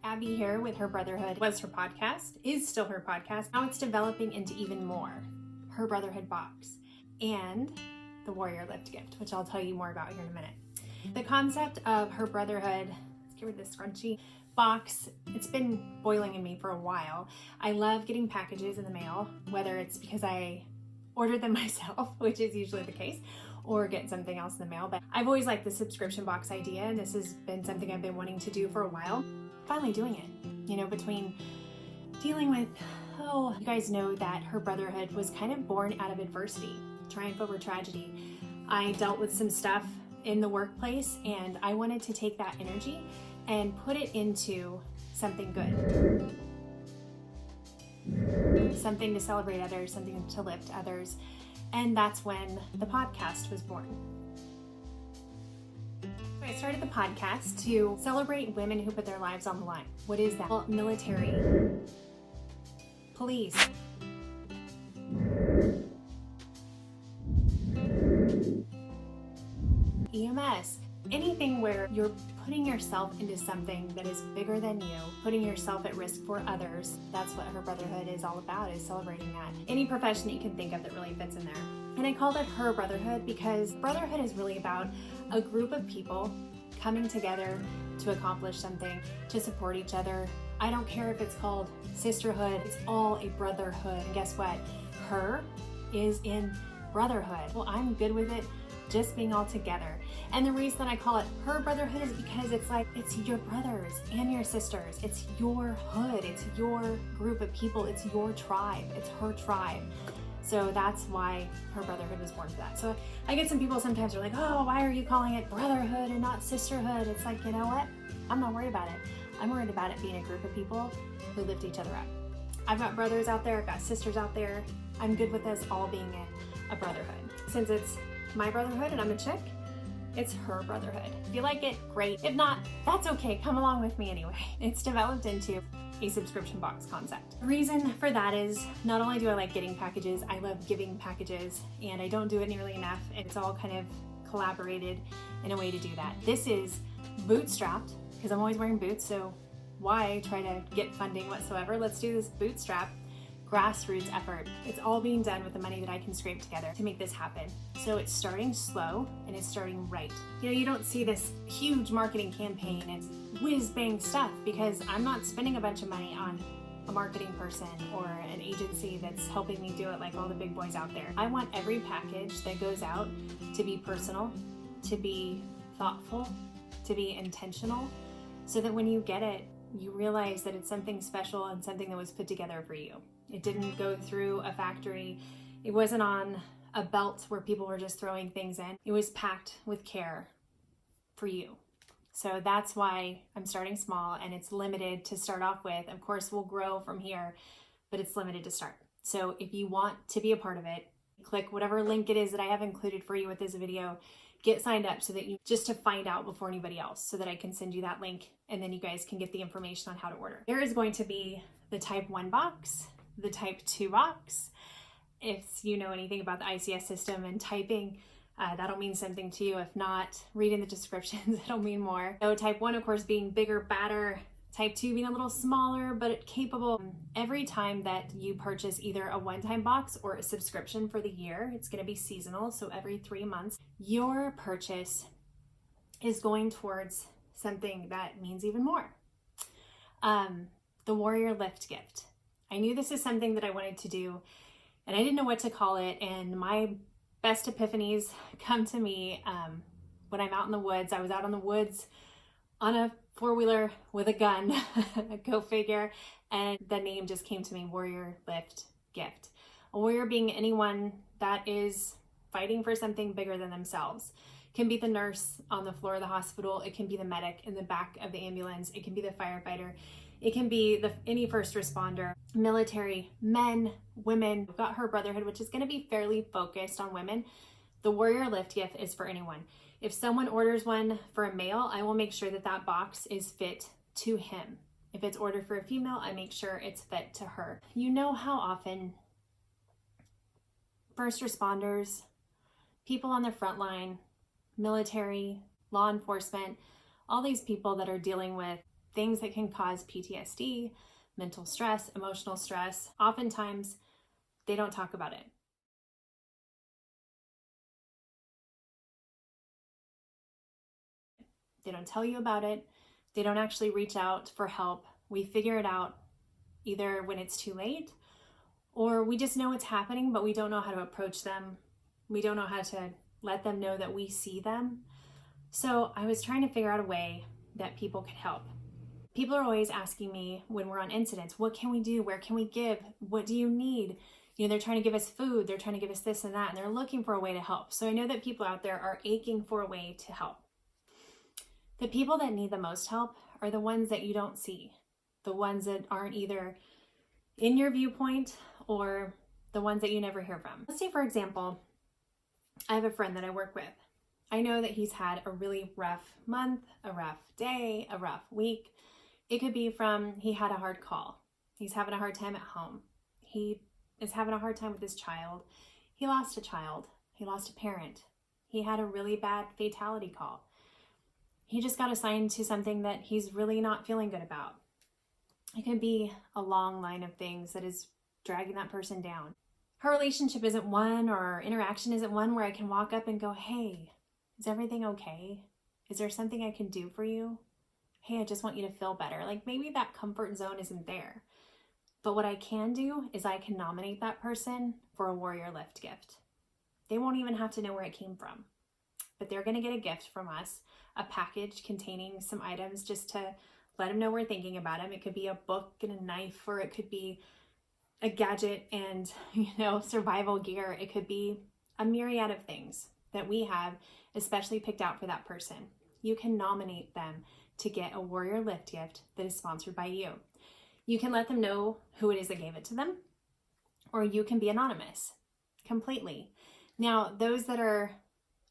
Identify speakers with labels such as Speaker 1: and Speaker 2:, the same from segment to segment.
Speaker 1: Abby here with Her BrotHERhood. Was her podcast, is still her podcast. Now it's developing into even more. Her BrotHERhood box and the Warrior Lift gift, which I'll tell you more about here in a minute. The concept of Her BrotHERhood, let's get rid of this scrunchy box, it's been boiling in me for a while. I love getting packages in the mail, whether it's because I ordered them myself, which is usually the case, or get something else in the mail. But I've always liked the subscription box idea, and this has been something I've been wanting to do for a while. Finally doing it, you know, between dealing with, you guys know that Her BrotHERhood was kind of born out of adversity, triumph over tragedy. I dealt with some stuff in the workplace, and I wanted to take that energy and put it into something good. Something to celebrate others, something to lift others. And that's when the podcast was born. I started the podcast to celebrate women who put their lives on the line. What is that? Well, military, police, EMS, anything where you're putting yourself into something that is bigger than you, putting yourself at risk for others. That's what Her BrotHERhood is all about, is celebrating that. Any profession that you can think of that really fits in there. And I called it Her BrotHERhood because brotherhood is really about a group of people coming together to accomplish something, to support each other. I don't care if it's called sisterhood, it's all a brotherhood. And guess what? Her is in brotherhood. Well, I'm good with it just being all together. And the reason that I call it Her BrotHERhood is because it's like, it's your brothers and your sisters. It's your hood. It's your group of people. It's your tribe. It's her tribe. So that's why Her BrotHERhood was born for that. So I get some people sometimes are like, oh, why are you calling it brotherhood and not sisterhood? It's like, you know what? I'm not worried about it. I'm worried about it being a group of people who lift each other up. I've got brothers out there. I've got sisters out there. I'm good with us all being in a brotherhood. Since it's my brotherhood and I'm a chick, it's Her BrotHERhood. If you like it, great. If not, that's okay. Come along with me anyway. It's developed into a subscription box concept. The reason for that is not only do I like getting packages, I love giving packages, and I don't do it nearly enough. It's all kind of collaborated in a way to do that. This is bootstrapped because I'm always wearing boots, so why try to get funding whatsoever? Let's do this bootstrap grassroots effort. It's all being done with the money that I can scrape together to make this happen. So it's starting slow and it's starting right. You know, you don't see this huge marketing campaign and whiz bang stuff because I'm not spending a bunch of money on a marketing person or an agency that's helping me do it like all the big boys out there. I want every package that goes out to be personal, to be thoughtful, to be intentional, so that when you get it, you realize that it's something special and something that was put together for you. It didn't go through a factory. It wasn't on a belt where people were just throwing things in. It was packed with care for you. So that's why I'm starting small, and it's limited to start off with. Of course, we'll grow from here, but it's limited to start. So if you want to be a part of it, click whatever link it is that I have included for you with this video. Get signed up so that you just to find out before anybody else, so that I can send you that link and then you guys can get the information on how to order. There is going to be the type 1 box, the type 2 box. If you know anything about the ICS system and typing, that'll mean something to you. If not, read in the descriptions, it'll mean more. So type 1, of course, being bigger, badder. Type 2 being a little smaller, but capable. Every time that you purchase either a one-time box or a subscription for the year, it's gonna be seasonal, so every 3 months, your purchase is going towards something that means even more. The Warrior Lift gift. I knew this is something that I wanted to do, and I didn't know what to call it, and my best epiphanies come to me when I'm out in the woods. I was out in the woods on a 4-wheeler with a gun, go figure, and the name just came to me, Warrior Lift Gift. A warrior being anyone that is fighting for something bigger than themselves. It can be the nurse on the floor of the hospital, it can be the medic in the back of the ambulance, it can be the firefighter, it can be any first responder, military, men, women. We've got Her BrotHERhood, which is going to be fairly focused on women. The Warrior Lift gift is for anyone. If someone orders one for a male, I will make sure that that box is fit to him. If it's ordered for a female, I make sure it's fit to her. You know how often first responders, people on the front line, military, law enforcement, all these people that are dealing with things that can cause PTSD, mental stress, emotional stress. Oftentimes, they don't talk about it. They don't tell you about it. They don't actually reach out for help. We figure it out either when it's too late, or we just know it's happening, but we don't know how to approach them. We don't know how to let them know that we see them. So I was trying to figure out a way that people could help. People are always asking me when we're on incidents, what can we do? Where can we give? What do you need? They're trying to give us food. They're trying to give us this and that, and they're looking for a way to help. So I know that people out there are aching for a way to help. The people that need the most help are the ones that you don't see, the ones that aren't either in your viewpoint or the ones that you never hear from. Let's say, for example, I have a friend that I work with. I know that he's had a really rough month, a rough day, a rough week. It could be from he had a hard call. He's having a hard time at home. He is having a hard time with his child. He lost a child. He lost a parent. He had a really bad fatality call. He just got assigned to something that he's really not feeling good about. It could be a long line of things that is dragging that person down. Her relationship isn't one, or our interaction isn't one where I can walk up and go, hey, is everything okay? Is there something I can do for you? Hey, I just want you to feel better. Like maybe that comfort zone isn't there. But what I can do is I can nominate that person for a Warrior Lift gift. They won't even have to know where it came from, but they're going to get a gift from us, a package containing some items just to let them know we're thinking about them. It could be a book and a knife, or it could be a gadget and, survival gear. It could be a myriad of things that we have especially picked out for that person. You can nominate them to get a Warrior Lift gift that is sponsored by you. You can let them know who it is that gave it to them, or you can be anonymous completely. Now, those that are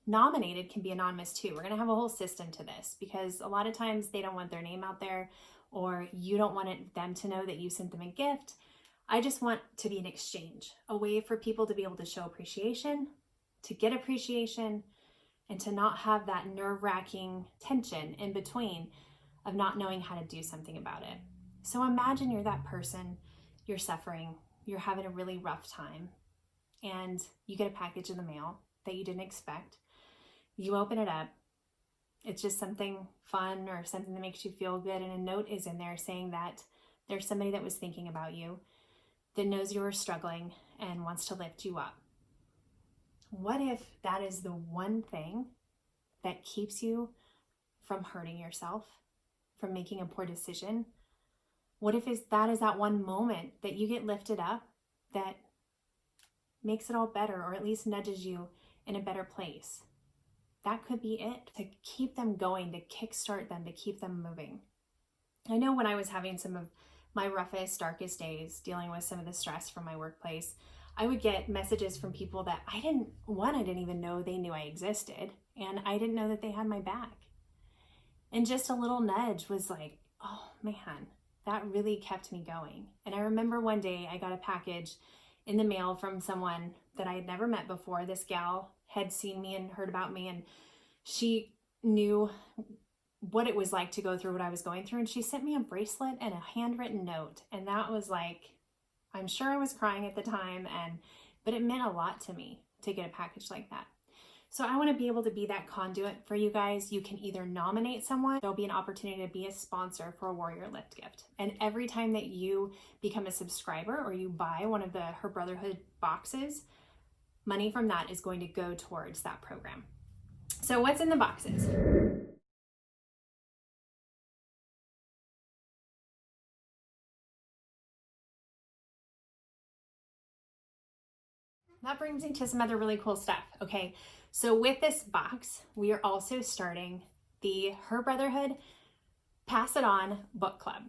Speaker 1: nominated can be anonymous too. We're going to have a whole system to this because a lot of times they don't want their name out there, or you don't want them to know that you sent them a gift. I just want to be an exchange, a way for people to be able to show appreciation, to get appreciation, and to not have that nerve-wracking tension in between of not knowing how to do something about it. So imagine you're that person, you're suffering, you're having a really rough time, and you get a package in the mail that you didn't expect. You open it up. It's just something fun or something that makes you feel good, and a note is in there saying that there's somebody that was thinking about you, that knows you were struggling and wants to lift you up. What if that is the one thing that keeps you from hurting yourself, from making a poor decision? What if that is that one moment that you get lifted up that makes it all better, or at least nudges you in a better place? That could be it, to keep them going, to kickstart them, to keep them moving. I know when I was having some of my roughest, darkest days, dealing with some of the stress from my workplace, I would get messages from people that I didn't even know they knew I existed, and I didn't know that they had my back. And just a little nudge was like, oh man, that really kept me going. And I remember one day I got a package in the mail from someone that I had never met before. This gal had seen me and heard about me, and she knew what it was like to go through what I was going through. And she sent me a bracelet and a handwritten note. And that was like, I'm sure I was crying at the time, but it meant a lot to me to get a package like that. So I want to be able to be that conduit for you guys. You can either nominate someone, there'll be an opportunity to be a sponsor for a Warrior Lift gift. And every time that you become a subscriber or you buy one of the Her BrotHERhood boxes, money from that is going to go towards that program. So what's in the boxes? That brings me to some other really cool stuff. Okay, so with this box, we are also starting the Her BrotHERhood Pass It On book club.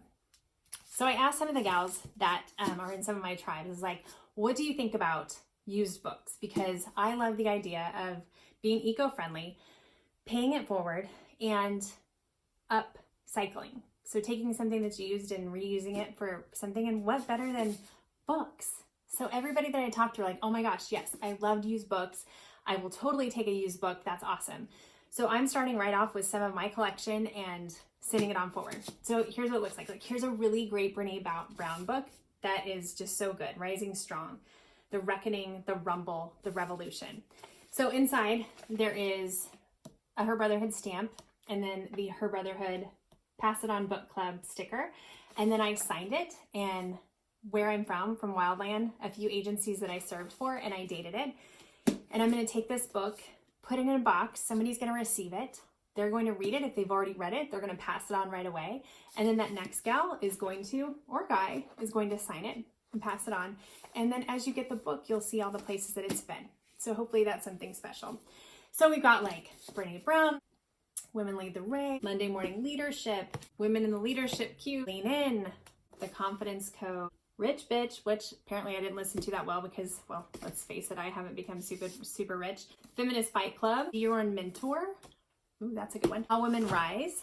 Speaker 1: So I asked some of the gals that are in some of my tribes, like, what do you think about used books? Because I love the idea of being eco-friendly, paying it forward, and upcycling. So taking something that's used and reusing it for something, and what better than books? So everybody that I talked to are like, oh my gosh, yes, I loved used books. I will totally take a used book. That's awesome. So I'm starting right off with some of my collection and sending it on forward. So here's what it looks like. Like, here's a really great Brene Brown book that is just so good. Rising Strong, The Reckoning, The Rumble, The Revolution. So inside there is a Her BrotHERhood stamp, and then the Her BrotHERhood Pass It On Book Club sticker. And then I signed it, and where I'm from Wildland, a few agencies that I served for, and I dated it. And I'm going to take this book, put it in a box. Somebody's going to receive it. They're going to read it. If they've already read it, they're going to pass it on right away. And then that next gal is going to, or guy, is going to sign it and pass it on. And then as you get the book, you'll see all the places that it's been. So hopefully that's something special. So we've got like Brene Brown, Women Lead the Way, Monday Morning Leadership, Women in the Leadership Queue, Lean In, The Confidence Code, Rich Bitch, which apparently I didn't listen to that well because, well, let's face it, I haven't become super rich. Feminist Fight Club, Be Your Own Mentor. Ooh, that's a good one. All Women Rise.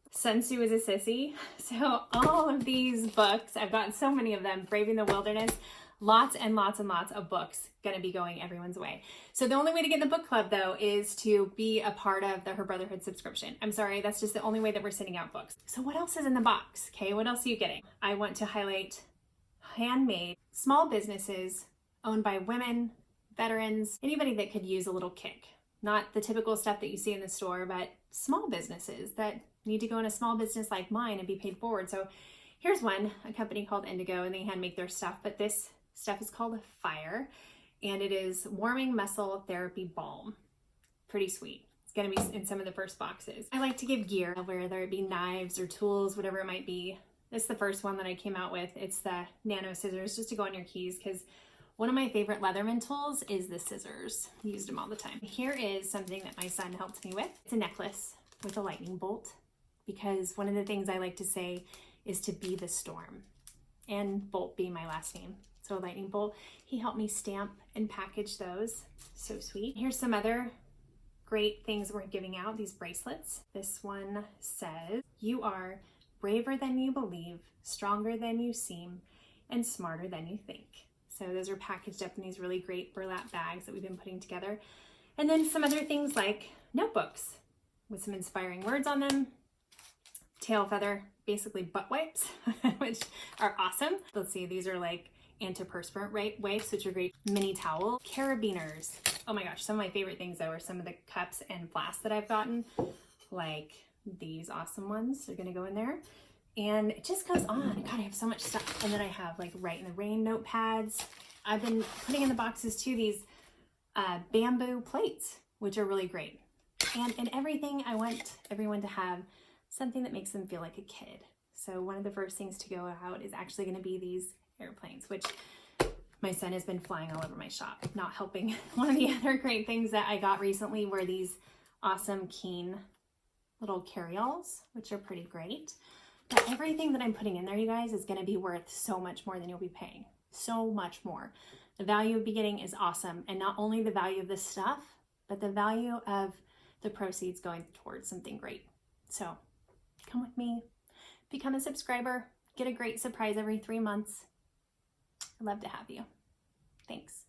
Speaker 1: Sun Tzu is a Sissy. So all of these books, I've gotten so many of them. Braving the Wilderness. Lots and lots and lots of books gonna be going everyone's way. So the only way to get in the book club though is to be a part of the Her BrotHERhood subscription. I'm sorry, that's just the only way that we're sending out books. So what else is in the box? Okay, what else are you getting? I want to highlight handmade small businesses owned by women, veterans, anybody that could use a little kick. Not the typical stuff that you see in the store, but small businesses that need to go in a small business like mine and be paid forward. So here's one, a company called Indigo, and they hand make their stuff, but this stuff is called Fire, and it is warming muscle therapy balm. Pretty sweet. It's gonna be in some of the first boxes. I like to give gear, whether it be knives or tools, whatever it might be. This is the first one that I came out with. It's the nano scissors, just to go on your keys, because one of my favorite Leatherman tools is the scissors. I used them all the time. Here is something that my son helped me with. It's a necklace with a lightning bolt, because one of the things I like to say is to be the storm, and Bolt being my last name. So lightning bolt. He helped me stamp and package those. So sweet. Here's some other great things we're giving out, these bracelets. This one says, you are braver than you believe, stronger than you seem, and smarter than you think. So those are packaged up in these really great burlap bags that we've been putting together. And then some other things like notebooks with some inspiring words on them, tail feather, basically butt wipes, which are awesome. Let's see, these are like antiperspirant wipes, which are great. Mini towel, carabiners. Oh my gosh, some of my favorite things though are some of the cups and flasks that I've gotten, like these awesome ones. They're gonna go in there. And it just goes on. God, I have so much stuff. And then I have like Write in the Rain notepads. I've been putting in the boxes too these bamboo plates, which are really great. And in everything, I want everyone to have something that makes them feel like a kid. So one of the first things to go out is actually going to be these airplanes, which my son has been flying all over my shop, not helping. One of the other great things that I got recently were these awesome Keen little carry-alls, which are pretty great. But everything that I'm putting in there, you guys, is going to be worth so much more than you'll be paying. So much more. The value of be getting is awesome. And not only the value of the stuff, but the value of the proceeds going towards something great. So come with me, become a subscriber, get a great surprise every 3 months. I'd love to have you. Thanks.